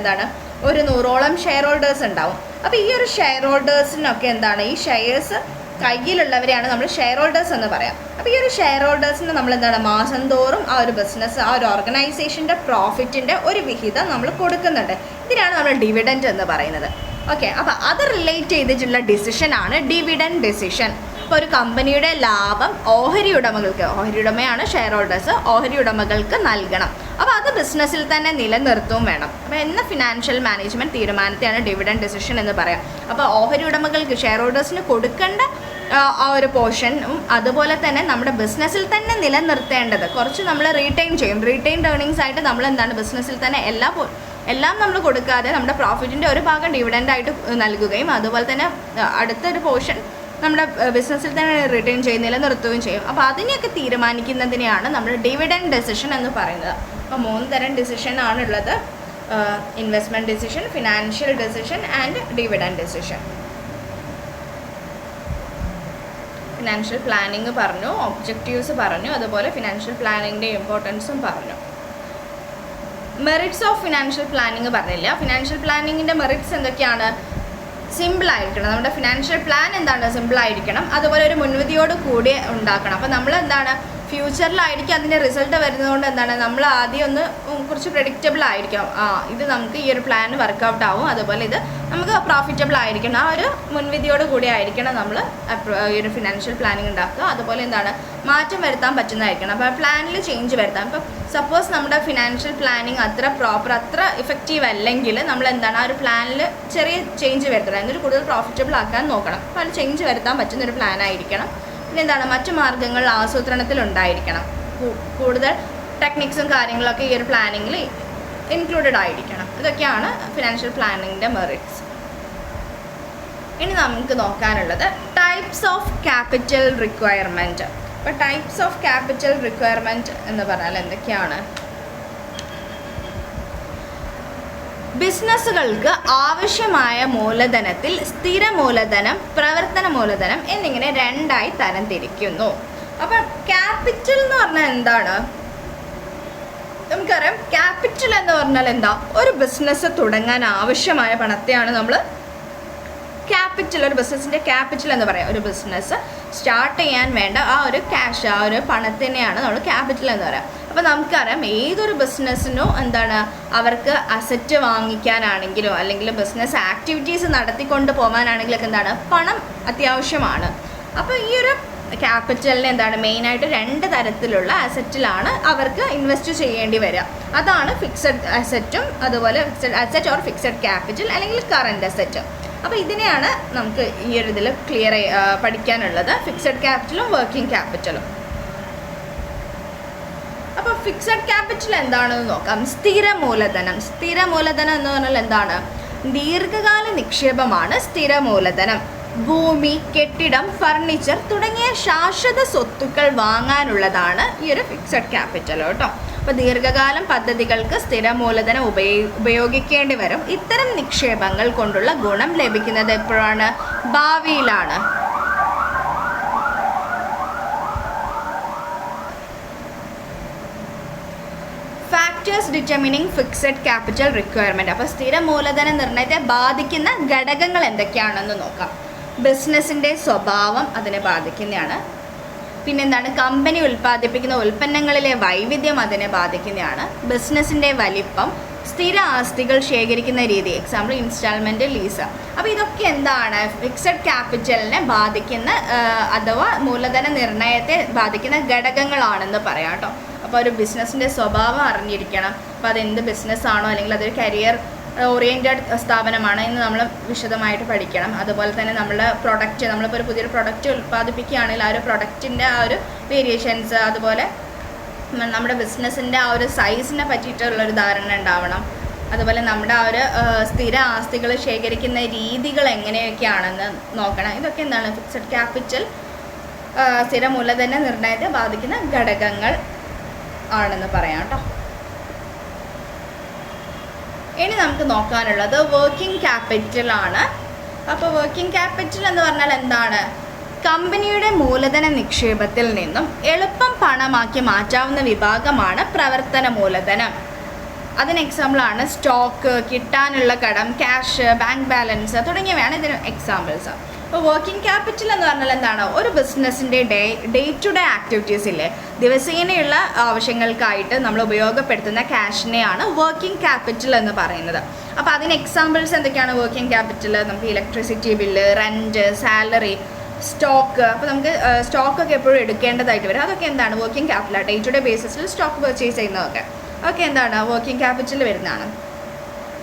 ഒരു 100ഓളം ഷെയർ ഹോൾഡേഴ്സ് ഉണ്ടാവും. അപ്പോൾ ഈ ഒരു ഷെയർ ഹോൾഡേഴ്സിനൊക്കെ ഈ ഷെയർസ് കയ്യിലുള്ളവരെയാണ് നമ്മൾ ഷെയർ ഹോൾഡേഴ്സ് എന്ന് പറയാം. അപ്പോൾ ഈ ഒരു ഷെയർ ഹോൾഡേഴ്സിന് നമ്മൾ മാസം തോറും ആ ഒരു ബിസിനസ്, ആ ഒരു ഓർഗനൈസേഷൻ്റെ പ്രോഫിറ്റിൻ്റെ ഒരു വിഹിതം നമ്മൾ കൊടുക്കുന്നുണ്ട്. ഇതിനാണ് നമ്മൾ ഡിവിഡൻഡ് എന്ന് പറയുന്നത്. ഓക്കെ, അപ്പോൾ അത് റിലേറ്റ് ചെയ്തിട്ടുള്ള ഡിസിഷനാണ് ഡിവിഡൻഡ് ഡിസിഷൻ. ഇപ്പോൾ ഒരു കമ്പനിയുടെ ലാഭം ഓഹരി ഉടമയാണ് ഷെയർ ഹോൾഡേഴ്സ്, ഓഹരി ഉടമകൾക്ക് നൽകണം. അപ്പോൾ അത് ബിസിനസ്സിൽ തന്നെ നിലനിർത്തുകയും വേണം. അപ്പോൾ എന്ന ഫിനാൻഷ്യൽ മാനേജ്മെൻറ്റ് തീരുമാനത്തെയാണ് ഡിവിഡൻഡ് ഡിസിഷൻ എന്ന് പറയാം. അപ്പോൾ ഓഹരി ഉടമകൾക്ക്, ഷെയർ ഹോൾഡേഴ്സിന് കൊടുക്കേണ്ട ആ ഒരു പോർഷനും അതുപോലെ തന്നെ നമ്മുടെ ബിസിനസ്സിൽ തന്നെ നിലനിർത്തേണ്ടത് കുറച്ച് നമ്മൾ റീറ്റെയിൻഡ് ഏർണിങ്സ് ആയിട്ട് നമ്മൾ ബിസിനസ്സിൽ തന്നെ എല്ലാം നമ്മൾ കൊടുക്കാതെ നമ്മുടെ പ്രോഫിറ്റിൻ്റെ ഒരു ഭാഗം ഡിവിഡൻഡായിട്ട് നൽകുകയും അതുപോലെ തന്നെ അടുത്തൊരു പോർഷൻ നമ്മുടെ ബിസിനസ്സിൽ തന്നെ റിട്ടേൺ നിലനിർത്തുകയും ചെയ്യും. അപ്പോൾ അതിനെയൊക്കെ തീരുമാനിക്കുന്നതിനെയാണ് നമ്മൾ ഡിവിഡൻഡ് ഡിസിഷൻ എന്ന് പറയുന്നത്. അപ്പോൾ 3 തരം ഡിസിഷനാണുള്ളത്: investment decision, financial decision and dividend decision. Financial planning പറഞ്ഞു, ഒബ്ജക്റ്റീവ്സ് പറഞ്ഞു, അതുപോലെ ഫിനാൻഷ്യൽ പ്ലാനിങ്ങിൻ്റെ ഇമ്പോർട്ടൻസും പറഞ്ഞു. മെറിറ്റ്സ് ഓഫ് ഫിനാൻഷ്യൽ പ്ലാനിങ് പറഞ്ഞില്ല. ഫിനാൻഷ്യൽ പ്ലാനിങ്ങിൻ്റെ മെറിറ്റ്സ് എന്തൊക്കെയാണ്? സിമ്പിളായിരിക്കണം. നമ്മുടെ ഫിനാൻഷ്യൽ പ്ലാൻ എന്താണ്? സിമ്പിളായിരിക്കണം. അതുപോലെ ഒരു മുൻവിധിയോട് കൂടി ഉണ്ടാക്കണം. അപ്പോൾ നമ്മൾ എന്താണ് ഫ്യൂച്ചറിലായിരിക്കും അതിൻ്റെ റിസൾട്ട് വരുന്നതുകൊണ്ട് എന്താണ് നമ്മൾ ആദ്യം ഒന്ന് കുറച്ച് പ്രെഡിക്റ്റബിൾ ആയിരിക്കണം. ഇത് നമുക്ക് ഈ ഒരു പ്ലാൻ വർക്കൗട്ട് ആവും, അതുപോലെ ഇത് നമുക്ക് പ്രോഫിറ്റബിൾ ആയിരിക്കണം. ആ ഒരു മുൻവിധിയോട് കൂടി ആയിരിക്കണം നമ്മൾ ഈ ഒരു ഫിനാൻഷ്യൽ പ്ലാനിങ് ഉണ്ടാക്കുക. അതുപോലെ എന്താണ് മാറ്റം വരുത്താൻ പറ്റുന്നതായിരിക്കണം. അപ്പോൾ പ്ലാനിൽ ചേഞ്ച് വരുത്താം. ഇപ്പോൾ സപ്പോസ് നമ്മുടെ ഫിനാൻഷ്യൽ പ്ലാനിങ് അത്ര പ്രോപ്പർ, അത്ര ഇഫക്റ്റീവ് അല്ലെങ്കിൽ നമ്മൾ എന്താണ് ആ ഒരു പ്ലാനിൽ ചെറിയ ചേഞ്ച് വരുത്തണം. എന്നിട്ട് കൂടുതൽ പ്രോഫിറ്റബിൾ ആക്കാൻ നോക്കണം. അപ്പോൾ അത് ചേഞ്ച് വരുത്താൻ പറ്റുന്നൊരു പ്ലാൻ ആയിരിക്കണം. പിന്നെ എന്താണ് മറ്റു മാർഗ്ഗങ്ങൾ ആസൂത്രണത്തിൽ ഉണ്ടായിരിക്കണം. കൂടുതൽ ടെക്നിക്സും കാര്യങ്ങളൊക്കെ ഈ ഒരു പ്ലാനിങ്ങിൽ ഇൻക്ലൂഡഡ് ആയിരിക്കണം. ഇതൊക്കെയാണ് ഫിനാൻഷ്യൽ പ്ലാനിങ്ങിൻ്റെ മെറിറ്റ്സ്. ഇനി നമുക്ക് നോക്കാനുള്ളത് ടൈപ്സ് ഓഫ് ക്യാപിറ്റൽ റിക്വയർമെൻറ്റ്. അപ്പോൾ ടൈപ്സ് ഓഫ് ക്യാപിറ്റൽ റിക്വയർമെൻറ്റ് എന്ന് പറഞ്ഞാൽ എന്തൊക്കെയാണ്? ബിസിനസ്സുകൾക്ക് ആവശ്യമായ മൂലധനത്തിൽ സ്ഥിര മൂലധനം, പ്രവർത്തന മൂലധനം എന്നിങ്ങനെ രണ്ടായി തരംതിരിക്കുന്നു. അപ്പം ക്യാപിറ്റൽ എന്ന് പറഞ്ഞാൽ എന്താണ്? നമുക്കറിയാം ക്യാപിറ്റൽ എന്ന് പറഞ്ഞാൽ എന്താ? ഒരു ബിസിനസ് തുടങ്ങാൻ ആവശ്യമായ പണത്തെയാണ് നമ്മൾ ക്യാപിറ്റൽ, ഒരു ബിസിനസ്സിൻ്റെ ക്യാപിറ്റൽ എന്ന് പറയാം. ഒരു ബിസിനസ് സ്റ്റാർട്ട് ചെയ്യാൻ വേണ്ട ആ ഒരു ക്യാഷ്, ആ ഒരു പണത്തിനെയാണ് നമ്മൾ ക്യാപിറ്റൽ എന്ന് പറയാം. അപ്പോൾ നമുക്കറിയാം ഏതൊരു ബിസിനസ്സിനും എന്താണ് അവർക്ക് അസറ്റ് വാങ്ങിക്കാനാണെങ്കിലോ അല്ലെങ്കിൽ ബിസിനസ് ആക്ടിവിറ്റീസ് നടത്തിക്കൊണ്ട് പോകാനാണെങ്കിലൊക്കെ എന്താണ് പണം അത്യാവശ്യമാണ്. അപ്പോൾ ഈ ഒരു ക്യാപിറ്റലിന് എന്താണ് മെയിനായിട്ട് രണ്ട് തരത്തിലുള്ള അസറ്റിലാണ് അവർക്ക് ഇൻവെസ്റ്റ് ചെയ്യേണ്ടി വരിക. അതാണ് ഫിക്സഡ് അസറ്റും അതുപോലെ fixed asset or fixed capital അല്ലെങ്കിൽ കറൻറ്റ് അസറ്റ്. അപ്പോൾ ഇതിനെയാണ് നമുക്ക് ഈ ഒരു ഇതിൽ ക്ലിയർ പഠിക്കാനുള്ളത്, ഫിക്സഡ് ക്യാപിറ്റലും വർക്കിംഗ് ക്യാപിറ്റലും. അപ്പോൾ ഫിക്സഡ് ക്യാപിറ്റൽ എന്താണെന്ന് നോക്കാം. സ്ഥിര മൂലധനം. സ്ഥിര മൂലധനം എന്ന് പറഞ്ഞാൽ എന്താണ്? ദീർഘകാല നിക്ഷേപമാണ് സ്ഥിര മൂലധനം. ഭൂമി, കെട്ടിടം, ഫർണിച്ചർ തുടങ്ങിയ ശാശ്വത സ്വത്തുക്കൾ വാങ്ങാനുള്ളതാണ് ഈ ഒരു ഫിക്സഡ് ക്യാപിറ്റൽ കേട്ടോ. അപ്പോൾ ദീർഘകാലം പദ്ധതികൾക്ക് സ്ഥിര മൂലധനം ഉപയോഗിക്കേണ്ടി വരും. ഇത്തരം നിക്ഷേപങ്ങൾ കൊണ്ടുള്ള ഗുണം ലഭിക്കുന്നത് എപ്പോഴാണ്? ഭാവിയിലാണ്. Factors determining fixed capital requirement. അപ്പോൾ സ്ഥിര മൂലധന നിർണ്ണയത്തെ ബാധിക്കുന്ന ഘടകങ്ങൾ എന്തൊക്കെയാണെന്ന് നോക്കാം. ബിസിനസ്സിൻ്റെ സ്വഭാവം അതിനെ ബാധിക്കുന്നതാണ്. പിന്നെന്താണ്? കമ്പനി ഉൽപ്പാദിപ്പിക്കുന്ന ഉൽപ്പന്നങ്ങളിലെ വൈവിധ്യം അതിനെ ബാധിക്കുന്നതാണ്. ബിസിനസ്സിൻ്റെ വലിപ്പം, സ്ഥിര ആസ്തികൾ ശേഖരിക്കുന്ന രീതി, എക്സാമ്പിൾ ഇൻസ്റ്റാൾമെൻറ്റ്, ലീസ്. അപ്പോൾ ഇതൊക്കെ എന്താണ് ഫിക്സഡ് ക്യാപിറ്റലിനെ ബാധിക്കുന്ന അഥവാ മൂലധന നിർണ്ണയത്തെ ബാധിക്കുന്ന ഘടകങ്ങളാണെന്ന് പറയാം കേട്ടോ. അപ്പോൾ ഒരു ബിസിനസ്സിൻ്റെ സ്വഭാവം അറിഞ്ഞിരിക്കണം. അപ്പോൾ അതെന്ത് ബിസിനസ്സാണോ അല്ലെങ്കിൽ അതൊരു കരിയർ ഓറിയൻറ്റഡ് സ്ഥാപനമാണ് എന്ന് നമ്മൾ വിശദമായിട്ട് പഠിക്കണം. അതുപോലെ തന്നെ നമ്മുടെ പ്രൊഡക്റ്റ്, നമ്മളിപ്പോൾ ഒരു പുതിയൊരു പ്രൊഡക്റ്റ് ഉൽപ്പാദിപ്പിക്കുകയാണെങ്കിൽ ആ ഒരു പ്രൊഡക്റ്റിൻ്റെ ആ ഒരു വേരിയേഷൻസ്, അതുപോലെ നമ്മുടെ ബിസിനസ്സിൻ്റെ ആ ഒരു സൈസിനെ പറ്റിയിട്ടുള്ളൊരു ധാരണ ഉണ്ടാവണം. അതുപോലെ നമ്മുടെ ആ ഒരു സ്ഥിര ആസ്തികൾ ശേഖരിക്കുന്ന രീതികൾ എങ്ങനെയൊക്കെയാണെന്ന് നോക്കണം. ഇതൊക്കെ എന്താണ് ഫിക്സഡ് ക്യാപിറ്റൽ സ്ഥിര മൂലധന നിർണ്ണയത്തെ ബാധിക്കുന്ന ഘടകങ്ങൾ ആണെന്ന് പറയാം കേട്ടോ. ഇനി നമുക്ക് നോക്കാനുള്ളത് വർക്കിംഗ് ക്യാപിറ്റൽ ആണ്. അപ്പോൾ വർക്കിംഗ് ക്യാപിറ്റൽ എന്ന് പറഞ്ഞാൽ എന്താണ്? കമ്പനിയുടെ മൂലധന നിക്ഷേപത്തിൽ നിന്നും എളുപ്പം പണമാക്കി മാറ്റാവുന്ന വിഭാഗമാണ് പ്രവർത്തന മൂലധനം. അതിന് എക്സാമ്പിളാണ് സ്റ്റോക്ക്, കിട്ടാനുള്ള കടം, ക്യാഷ്, ബാങ്ക് ബാലൻസ് തുടങ്ങിയവയാണ് ഇതിന് എക്സാമ്പിൾസ്. അപ്പോൾ വർക്കിംഗ് ക്യാപിറ്റൽ എന്ന് പറഞ്ഞാൽ എന്താണ്? ഒരു ബിസിനസ്സിൻ്റെ ഡേ ടു ഡേ ആക്ടിവിറ്റീസ് ഇല്ലേ, ദിവസേനയുള്ള ആവശ്യങ്ങൾക്കായിട്ട് നമ്മൾ ഉപയോഗപ്പെടുത്തുന്ന ക്യാഷിനെയാണ് വർക്കിംഗ് ക്യാപിറ്റൽ എന്ന് പറയുന്നത്. അപ്പോൾ അതിന് എക്സാമ്പിൾസ് എന്തൊക്കെയാണ് വർക്കിംഗ് ക്യാപിറ്റൽ? നമുക്ക് electricity bill, rent, salary, stock. അപ്പോൾ നമുക്ക് സ്റ്റോക്കൊക്കെ എപ്പോഴും എടുക്കേണ്ടതായിട്ട് വരും. അതൊക്കെ എന്താണ് working capital. Day to day ബേസിസിൽ സ്റ്റോക്ക് പർച്ചേസ് ചെയ്യുന്നതൊക്കെ അതൊക്കെ എന്താണ് വർക്കിംഗ് ക്യാപിറ്റൽ വരുന്നതാണ്.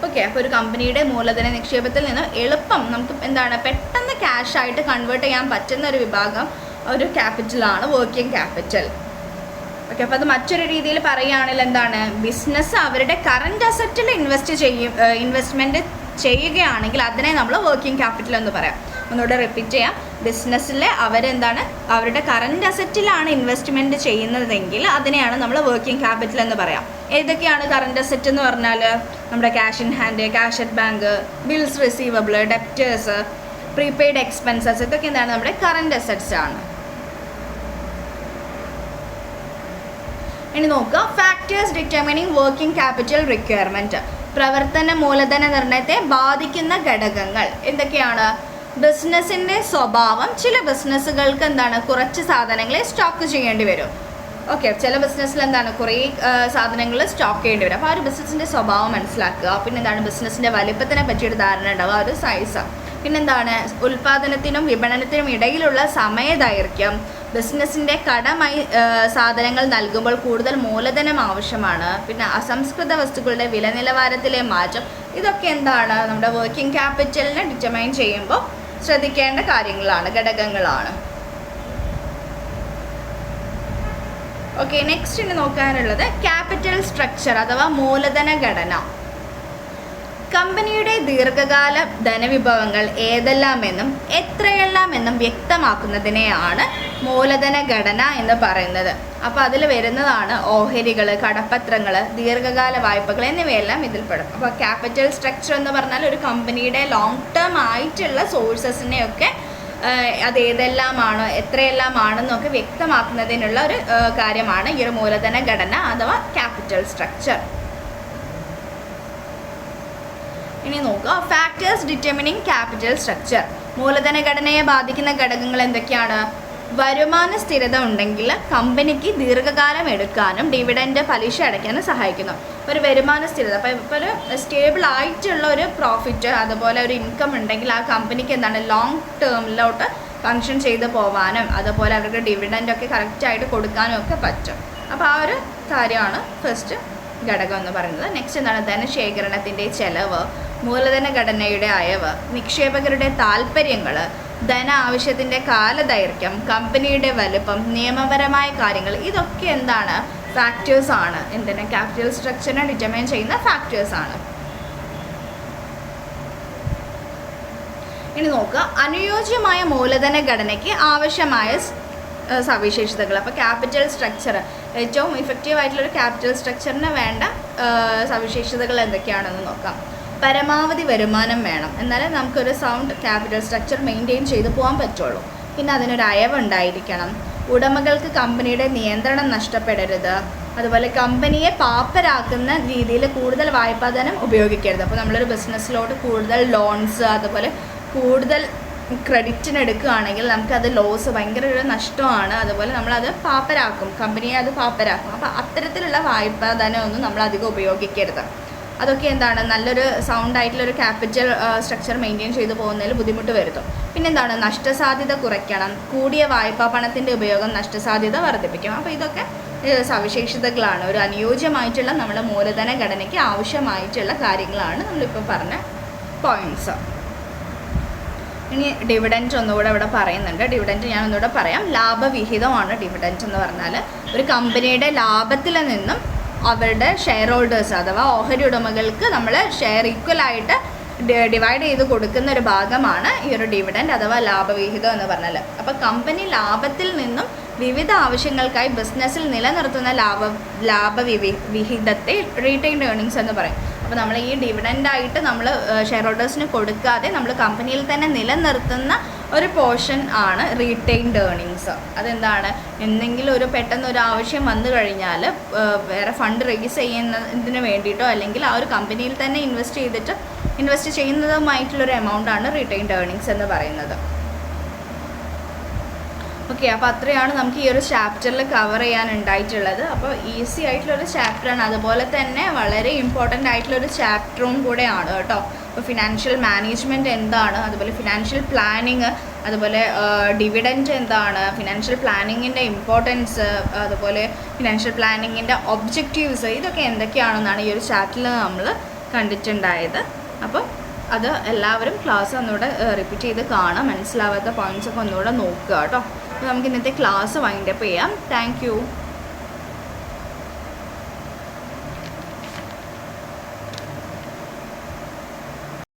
ഓക്കെ. അപ്പോൾ ഒരു കമ്പനിയുടെ മൂലധന നിക്ഷേപത്തിൽ നിന്ന് എളുപ്പം നമുക്ക് എന്താണ് പെട്ടെന്ന് ക്യാഷായിട്ട് കൺവേർട്ട് ചെയ്യാൻ പറ്റുന്ന ഒരു വിഭാഗം ഒരു ക്യാപിറ്റലാണ് വർക്കിംഗ് ക്യാപിറ്റൽ. ഓക്കെ. അപ്പോൾ അത് മറ്റൊരു രീതിയിൽ പറയുകയാണെങ്കിൽ എന്താണ്? ബിസിനസ് അവരുടെ കറൻറ്റ് അസറ്റിൽ ഇൻവെസ്റ്റ്മെൻറ്റ് ചെയ്യുകയാണെങ്കിൽ അതിനെ നമ്മൾ വർക്കിംഗ് ക്യാപിറ്റൽ എന്ന് പറയാം. ഒന്നുകൂടെ റിപ്പീറ്റ് ചെയ്യാം. ബിസിനസ്സിൽ അവരെന്താണ് അവരുടെ കറൻറ്റ് അസറ്റിലാണ് ഇൻവെസ്റ്റ്മെൻറ്റ് ചെയ്യുന്നതെങ്കിൽ അതിനെയാണ് നമ്മൾ വർക്കിംഗ് ക്യാപിറ്റൽ എന്ന് പറയാം. ഏതൊക്കെയാണ് കറൻറ്റ് അസറ്റ് എന്ന് പറഞ്ഞാൽ? നമ്മുടെ cash in hand, cash at bank, bills receivable, debtors, prepaid expenses, ഇതൊക്കെ എന്താണ് നമ്മുടെ കറൻറ്റ് അസറ്റ്സ് ആണ്. ഇനി നോക്കുക, factors determining working capital requirement. പ്രവർത്തന മൂലധന നിർണ്ണയത്തെ ബാധിക്കുന്ന ഘടകങ്ങൾ എന്തൊക്കെയാണ്? ബിസിനസ്സിൻ്റെ സ്വഭാവം. ചില ബിസിനസ്സുകൾക്ക് എന്താണ്, കുറച്ച് സാധനങ്ങളെ സ്റ്റോക്ക് ചെയ്യേണ്ടി വരും. ഓക്കെ, ചില ബിസിനസ്സിൽ എന്താണ്, കുറേ സാധനങ്ങൾ സ്റ്റോക്ക് ചെയ്യേണ്ടി വരും. അപ്പോൾ ആ ഒരു ബിസിനസ്സിൻ്റെ സ്വഭാവം മനസ്സിലാക്കുക. പിന്നെ എന്താണ്, ബിസിനസ്സിൻ്റെ വലിപ്പത്തിനെ പറ്റിയൊരു ധാരണ ഉണ്ടാവുക, ആ ഒരു സൈസ്. പിന്നെന്താണ്, ഉൽപ്പാദനത്തിനും വിപണനത്തിനും ഇടയിലുള്ള സമയദൈർഘ്യം. ബിസിനസ്സിൻ്റെ കടമായി സാധനങ്ങൾ നൽകുമ്പോൾ കൂടുതൽ മൂലധനം ആവശ്യമാണ്. പിന്നെ അസംസ്കൃത വസ്തുക്കളുടെ വില നിലവാരത്തിലെ മാറ്റം. ഇതൊക്കെ എന്താണ്, നമ്മുടെ വർക്കിംഗ് ക്യാപിറ്റലിനെ ഡിറ്റർമൈൻ ചെയ്യുമ്പോൾ ശ്രദ്ധിക്കേണ്ട കാര്യങ്ങളാണ്, ഘടകങ്ങളാണ്. ഓക്കെ, നെക്സ്റ്റ് ഇനി നോക്കാനുള്ളത് ക്യാപിറ്റൽ സ്ട്രക്ചർ അഥവാ മൂലധന ഘടന. കമ്പനിയുടെ ദീർഘകാല ധനവിഭവങ്ങൾ ഏതെല്ലാമെന്നും എത്രയെല്ലാമെന്നും വ്യക്തമാക്കുന്നതിനെയാണ് മൂലധന ഘടന എന്ന് പറയുന്നത്. അപ്പോൾ അതിൽ വരുന്നതാണ് ഓഹരികൾ, കടപ്പത്രങ്ങൾ, ദീർഘകാല വായ്പകൾ എന്നിവയെല്ലാം ഇതിൽപ്പെടും. അപ്പോൾ ക്യാപിറ്റൽ സ്ട്രക്ചർ എന്ന് പറഞ്ഞാൽ ഒരു കമ്പനിയുടെ ലോങ് ടേം ആയിട്ടുള്ള സോഴ്സസിനെയൊക്കെ അത് ഏതെല്ലാമാണോ എത്രയെല്ലാമാണെന്നൊക്കെ വ്യക്തമാക്കുന്നതിനുള്ള ഒരു കാര്യമാണ് ഈ ഒരു മൂലധന ഘടന അഥവാ ക്യാപിറ്റൽ സ്ട്രക്ചർ. ഇനി നോക്കുക, ഫാക്ടേഴ്സ് ഡിറ്റർമിനിങ് ക്യാപിറ്റൽ സ്ട്രക്ചർ. മൂലധന ഘടനയെ ബാധിക്കുന്ന ഘടകങ്ങൾ എന്തൊക്കെയാണ്? വരുമാന സ്ഥിരത ഉണ്ടെങ്കിൽ കമ്പനിക്ക് ദീർഘകാലം എടുക്കാനും ഡിവിഡൻഡ് പലിശ അടയ്ക്കാനും സഹായിക്കുന്നു. ഒരു വരുമാന സ്ഥിരത, അപ്പോൾ ഇപ്പോൾ ഒരു സ്റ്റേബിൾ ആയിട്ടുള്ള ഒരു പ്രോഫിറ്റ് അതുപോലെ ഒരു ഇൻകം ഉണ്ടെങ്കിൽ ആ കമ്പനിക്ക് എന്താണ്, ലോങ് ടേമിലോട്ട് ഫങ്ഷൻ ചെയ്ത് പോകാനും അതുപോലെ അവർക്ക് ഡിവിഡൻഡൊക്കെ കറക്റ്റായിട്ട് കൊടുക്കാനും ഒക്കെ പറ്റും. അപ്പോൾ ആ ഒരു കാര്യമാണ് ഫസ്റ്റ് ഘടകം എന്ന് പറയുന്നത്. നെക്സ്റ്റ് എന്താണ്, ധനശേഖരണത്തിൻ്റെ ചെലവ്, മൂലധന ഘടനയുടെ അയവ്, നിക്ഷേപകരുടെ താല്പര്യങ്ങൾ, ധന ആവശ്യത്തിൻ്റെ കാലദൈർഘ്യം, കമ്പനിയുടെ വലുപ്പം, നിയമപരമായ കാര്യങ്ങൾ. ഇതൊക്കെ എന്താണ്, ഫാക്ടേഴ്സ് ആണ്. എന്തിനാ, ക്യാപിറ്റൽ സ്ട്രക്ചറിനെ ഡിറ്റർമൈൻ ചെയ്യുന്ന ഫാക്ടേഴ്സ് ആണ്. ഇനി നോക്കുക, അനുയോജ്യമായ മൂലധന ഘടനയ്ക്ക് ആവശ്യമായ സവിശേഷതകൾ. അപ്പോൾ ക്യാപിറ്റൽ സ്ട്രക്ചർ, ഏറ്റവും ഇഫക്റ്റീവായിട്ടുള്ളൊരു ക്യാപിറ്റൽ സ്ട്രക്ചറിന് വേണ്ട സവിശേഷതകൾ എന്തൊക്കെയാണെന്ന് നോക്കാം. പരമാവധി വരുമാനം വേണം, എന്നാലേ നമുക്കൊരു സൗണ്ട് ക്യാപിറ്റൽ സ്ട്രക്ചർ മെയിൻറ്റെയിൻ ചെയ്ത് പോകാൻ പറ്റുള്ളൂ. പിന്നെ അതിനൊരു അയവുണ്ടായിരിക്കണം. ഉടമകൾക്ക് കമ്പനിയുടെ നിയന്ത്രണം നഷ്ടപ്പെടരുത്. അതുപോലെ കമ്പനിയെ പാപ്പരാക്കുന്ന രീതിയിൽ കൂടുതൽ വായ്പാധനം ഉപയോഗിക്കരുത്. അപ്പോൾ നമ്മളൊരു ബിസിനസ്സിലോട്ട് കൂടുതൽ ലോൺസ് അതുപോലെ കൂടുതൽ ക്രെഡിറ്റിനെടുക്കുകയാണെങ്കിൽ നമുക്കത് ലോസ്, ഭയങ്കര ഒരു നഷ്ടമാണ്. അതുപോലെ നമ്മളത് പാപ്പരാക്കും, കമ്പനിയെ അത് പാപ്പരാക്കും. അപ്പോൾ അത്തരത്തിലുള്ള വായ്പാധനമൊന്നും നമ്മൾ അധികം ഉപയോഗിക്കരുത്. അതൊക്കെ എന്താണ്, നല്ലൊരു സൗണ്ടായിട്ടുള്ളൊരു ക്യാപിറ്റൽ സ്ട്രക്ചർ മെയിൻറ്റെയിൻ ചെയ്തു പോകുന്നതിൽ ബുദ്ധിമുട്ട് വരുത്തും. പിന്നെന്താണ്, നഷ്ടസാധ്യത കുറയ്ക്കണം. കൂടിയ വായ്പാ പണത്തിൻ്റെ ഉപയോഗം നഷ്ടസാധ്യത വർദ്ധിപ്പിക്കും. അപ്പോൾ ഇതൊക്കെ സവിശേഷതകളാണ്, ഒരു അനുയോജ്യമായിട്ടുള്ള നമ്മുടെ മൂലധന ഘടനയ്ക്ക് ആവശ്യമായിട്ടുള്ള കാര്യങ്ങളാണ് നമ്മളിപ്പോൾ പറഞ്ഞ പോയിൻറ്റ്സ്. ഇനി ഡിവിഡൻറ്റ് ഒന്നുകൂടെ ഇവിടെ പറയുന്നുണ്ട്. ഡിവിഡൻറ്റ് ഞാൻ ഒന്നുകൂടെ പറയാം. ലാഭവിഹിതമാണ് ഡിവിഡൻറ്റ് എന്ന് പറഞ്ഞാൽ. ഒരു കമ്പനിയുടെ ലാഭത്തിൽ നിന്നും അവരുടെ ഷെയർ ഹോൾഡേഴ്സ് അഥവാ ഓഹരി ഉടമകൾക്ക് നമ്മൾ ഷെയർ ഈക്വലായിട്ട് ഡിവൈഡ് ചെയ്ത് കൊടുക്കുന്ന ഒരു ഭാഗമാണ് ഈ ഒരു ഡിവിഡൻറ്റ് അഥവാ ലാഭവിഹിതം എന്ന് പറഞ്ഞാൽ. അപ്പോൾ കമ്പനി ലാഭത്തിൽ നിന്നും വിവിധ ആവശ്യങ്ങൾക്കായി ബിസിനസ്സിൽ നിലനിർത്തുന്ന ലാഭവിഹിതത്തെ റീറ്റെയിൻഡ് ഏർണിങ്സ് എന്ന് പറയും. അപ്പോൾ നമ്മൾ ഈ ഡിവിഡൻ്റായിട്ട് നമ്മൾ ഷെയർ ഹോൾഡേഴ്സിന് കൊടുക്കാതെ നമ്മൾ കമ്പനിയിൽ തന്നെ നിലനിർത്തുന്ന ഒരു പോർഷൻ ആണ് റീറ്റെയിൻഡ് ഏർണിങ്സ്. അതെന്താണ്, എന്തെങ്കിലും ഒരു പെട്ടെന്ന് ഒരു ആവശ്യം വന്നു കഴിഞ്ഞാൽ വേറെ ഫണ്ട് റേസ് ചെയ്യുന്നതിന് വേണ്ടിയിട്ടോ അല്ലെങ്കിൽ ആ ഒരു കമ്പനിയിൽ തന്നെ ഇൻവെസ്റ്റ് ചെയ്യുന്നതുമായിട്ടുള്ളൊരു എമൗണ്ടാണ് റീറ്റെയിൻഡ് ഏർണിങ്സ് എന്ന് പറയുന്നത്. ഓക്കെ, അപ്പോൾ അത്രയാണ് നമുക്ക് ഈ ഒരു ചാപ്റ്ററിൽ കവർ ചെയ്യാനുണ്ടായിട്ടുള്ളത്. അപ്പോൾ ഈസി ആയിട്ടുള്ളൊരു ചാപ്റ്ററാണ്, അതുപോലെ തന്നെ വളരെ ഇമ്പോർട്ടൻ്റ് ആയിട്ടുള്ളൊരു ചാപ്റ്ററും കൂടെയാണ് കേട്ടോ. അപ്പോൾ ഫിനാൻഷ്യൽ മാനേജ്മെൻറ്റ് എന്താണ്, അതുപോലെ ഫിനാൻഷ്യൽ പ്ലാനിങ്, അതുപോലെ ഡിവിഡൻറ്റ് എന്താണ്, ഫിനാൻഷ്യൽ പ്ലാനിങ്ങിൻ്റെ ഇമ്പോർട്ടൻസ്, അതുപോലെ ഫിനാൻഷ്യൽ പ്ലാനിങ്ങിൻ്റെ ഒബ്ജക്റ്റീവ്സ്, ഇതൊക്കെ എന്തൊക്കെയാണെന്നാണ് ഈ ഒരു ചാപ്റ്ററിൽ നമ്മൾ കണ്ടിട്ടുണ്ടായത്. അപ്പോൾ അത് എല്ലാവരും ക്ലാസ് ഒന്നുകൂടെ റിപ്പീറ്റ് ചെയ്ത് കാണാം, മനസ്സിലാവാത്ത പോയിൻറ്റ്സൊക്കെ ഒന്നുകൂടെ നോക്കുക കേട്ടോ. അപ്പോൾ നമുക്ക് ഇന്നത്തെ ക്ലാസ് വൈൻഡപ്പ് ചെയ്യാം. Thank you.